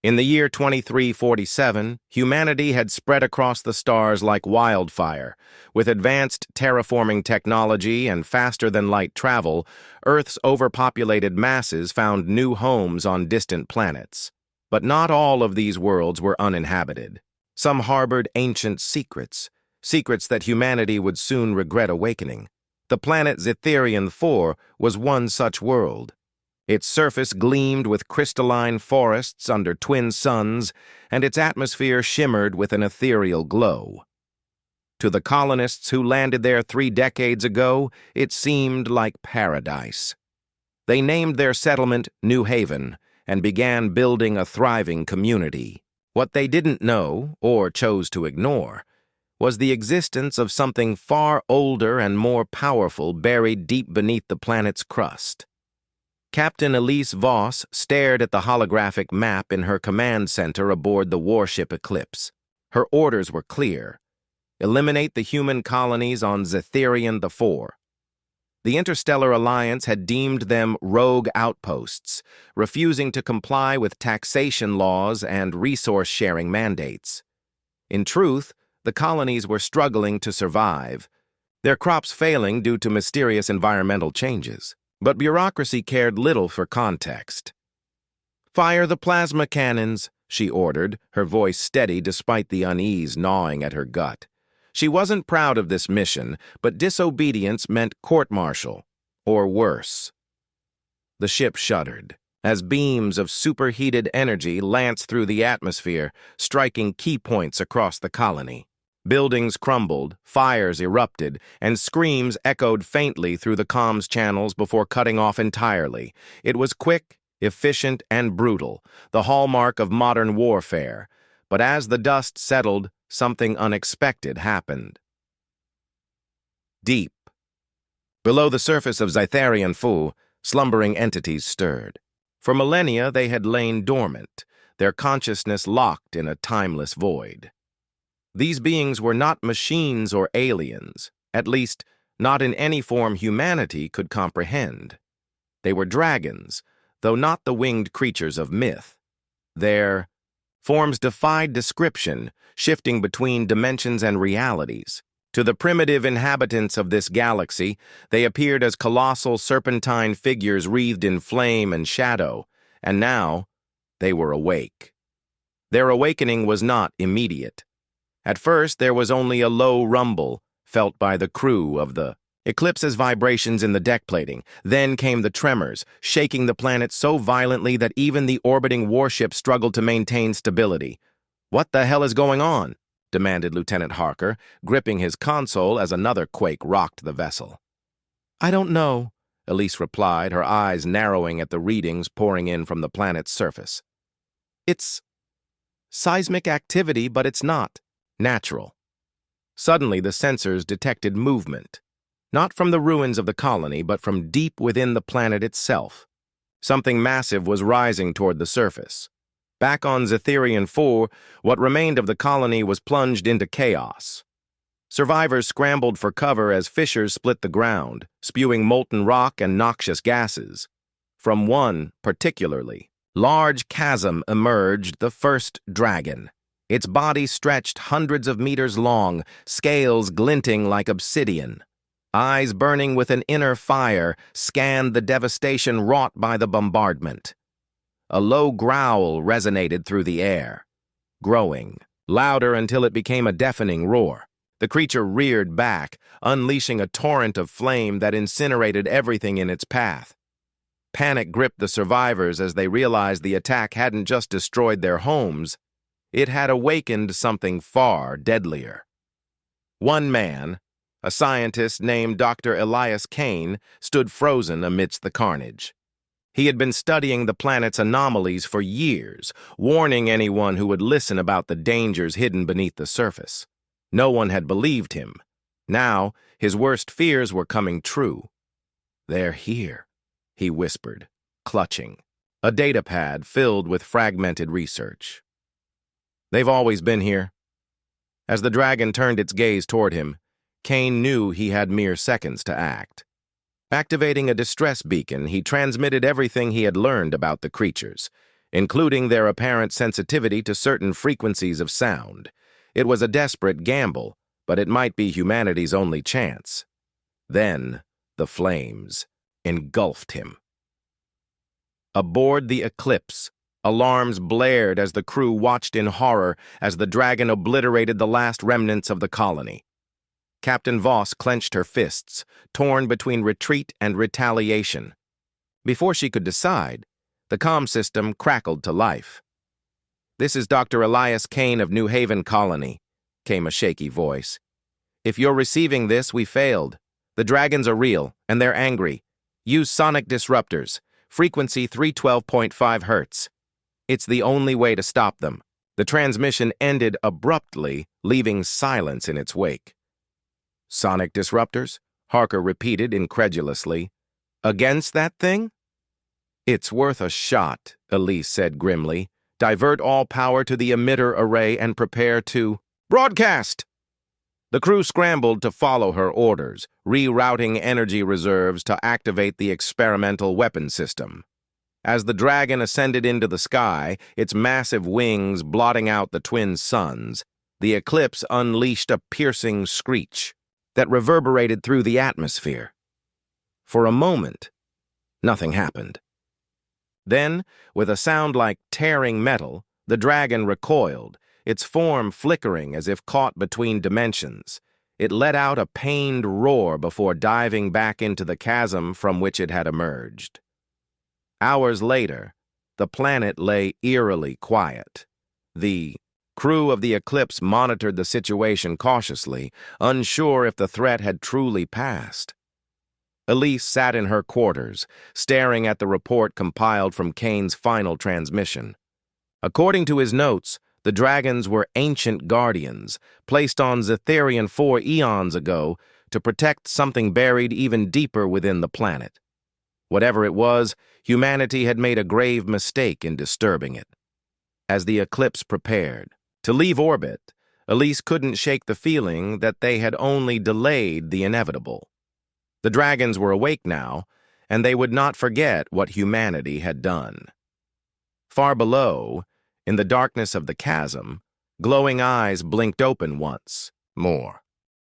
In the year 2347, humanity had spread across the stars like wildfire. With advanced terraforming technology and faster-than-light travel, Earth's overpopulated masses found new homes on distant planets. But not all of these worlds were uninhabited. Some harbored ancient secrets, secrets that humanity would soon regret awakening. The planet Zetherian 4 was one such world. Its surface gleamed with crystalline forests under twin suns, and its atmosphere shimmered with an ethereal glow. To the colonists who landed there 3 decades ago, it seemed like paradise. They named their settlement New Haven and began building a thriving community. What they didn't know, or chose to ignore, was the existence of something far older and more powerful buried deep beneath the planet's crust. Captain Elise Voss stared at the holographic map in her command center aboard the warship Eclipse. Her orders were clear. Eliminate the human colonies on Zetherian 4. The Interstellar Alliance had deemed them rogue outposts, refusing to comply with taxation laws and resource-sharing mandates. In truth, the colonies were struggling to survive, their crops failing due to mysterious environmental changes. But bureaucracy cared little for context. "Fire the plasma cannons," she ordered, her voice steady despite the unease gnawing at her gut. She wasn't proud of this mission, but disobedience meant court-martial, or worse. The ship shuddered, as beams of superheated energy lanced through the atmosphere, striking key points across the colony. Buildings crumbled, fires erupted, and screams echoed faintly through the comms channels before cutting off entirely. It was quick, efficient, and brutal, the hallmark of modern warfare. But as the dust settled, something unexpected happened. Deep. Below the surface of Zetherian 4, slumbering entities stirred. For millennia they had lain dormant, their consciousness locked in a timeless void. These beings were not machines or aliens, at least not in any form humanity could comprehend. They were dragons, though not the winged creatures of myth. Their forms defied description, shifting between dimensions and realities. To the primitive inhabitants of this galaxy, they appeared as colossal serpentine figures wreathed in flame and shadow, and now they were awake. Their awakening was not immediate. At first, there was only a low rumble, felt by the crew of the Eclipse's vibrations in the deck plating. Then came the tremors, shaking the planet so violently that even the orbiting warship struggled to maintain stability. "What the hell is going on?" demanded Lieutenant Harker, gripping his console as another quake rocked the vessel. "I don't know," Elise replied, her eyes narrowing at the readings pouring in from the planet's surface. "It's seismic activity, but it's not natural." Suddenly, the sensors detected movement, not from the ruins of the colony, but from deep within the planet itself. Something massive was rising toward the surface. Back on Zetherian 4, what remained of the colony was plunged into chaos. Survivors scrambled for cover as fissures split the ground, spewing molten rock and noxious gases. From one, particularly, large chasm emerged, the first dragon. Its body stretched hundreds of meters long, scales glinting like obsidian. Eyes burning with an inner fire scanned the devastation wrought by the bombardment. A low growl resonated through the air, growing, louder until it became a deafening roar. The creature reared back, unleashing a torrent of flame that incinerated everything in its path. Panic gripped the survivors as they realized the attack hadn't just destroyed their homes, it had awakened something far deadlier. One man, a scientist named Dr. Elias Kane, stood frozen amidst the carnage. He had been studying the planet's anomalies for years, warning anyone who would listen about the dangers hidden beneath the surface. No one had believed him. Now, his worst fears were coming true. "They're here," he whispered, clutching a datapad filled with fragmented research. "They've always been here." As the dragon turned its gaze toward him, Kane knew he had mere seconds to act. Activating a distress beacon, he transmitted everything he had learned about the creatures. including their apparent sensitivity to certain frequencies of sound. It was a desperate gamble, but it might be humanity's only chance. Then, the flames engulfed him. Aboard the Eclipse, alarms blared as the crew watched in horror as the dragon obliterated the last remnants of the colony. Captain Voss clenched her fists, torn between retreat and retaliation. Before she could decide, the comm system crackled to life. "This is Dr. Elias Kane of New Haven Colony," came a shaky voice. "If you're receiving this, we failed. The dragons are real, and they're angry. Use sonic disruptors, frequency 312.5 Hertz. It's the only way to stop them." The transmission ended abruptly, leaving silence in its wake. "Sonic disruptors?" Harker repeated incredulously. "Against that thing?" "It's worth a shot," Elise said grimly. "Divert all power to the emitter array and prepare to broadcast!" The crew scrambled to follow her orders, rerouting energy reserves to activate the experimental weapon system. As the dragon ascended into the sky, its massive wings blotting out the twin suns, the Eclipse unleashed a piercing screech that reverberated through the atmosphere. For a moment, nothing happened. Then, with a sound like tearing metal, the dragon recoiled, its form flickering as if caught between dimensions. It let out a pained roar before diving back into the chasm from which it had emerged. Hours later, the planet lay eerily quiet. The crew of the Eclipse monitored the situation cautiously, unsure if the threat had truly passed. Elise sat in her quarters, staring at the report compiled from Kane's final transmission. According to his notes, the dragons were ancient guardians, placed on Zetherian 4 eons ago to protect something buried even deeper within the planet. Whatever it was, humanity had made a grave mistake in disturbing it. As the Eclipse prepared to leave orbit, Elise couldn't shake the feeling that they had only delayed the inevitable. The dragons were awake now, and they would not forget what humanity had done. Far below, in the darkness of the chasm, glowing eyes blinked open once more.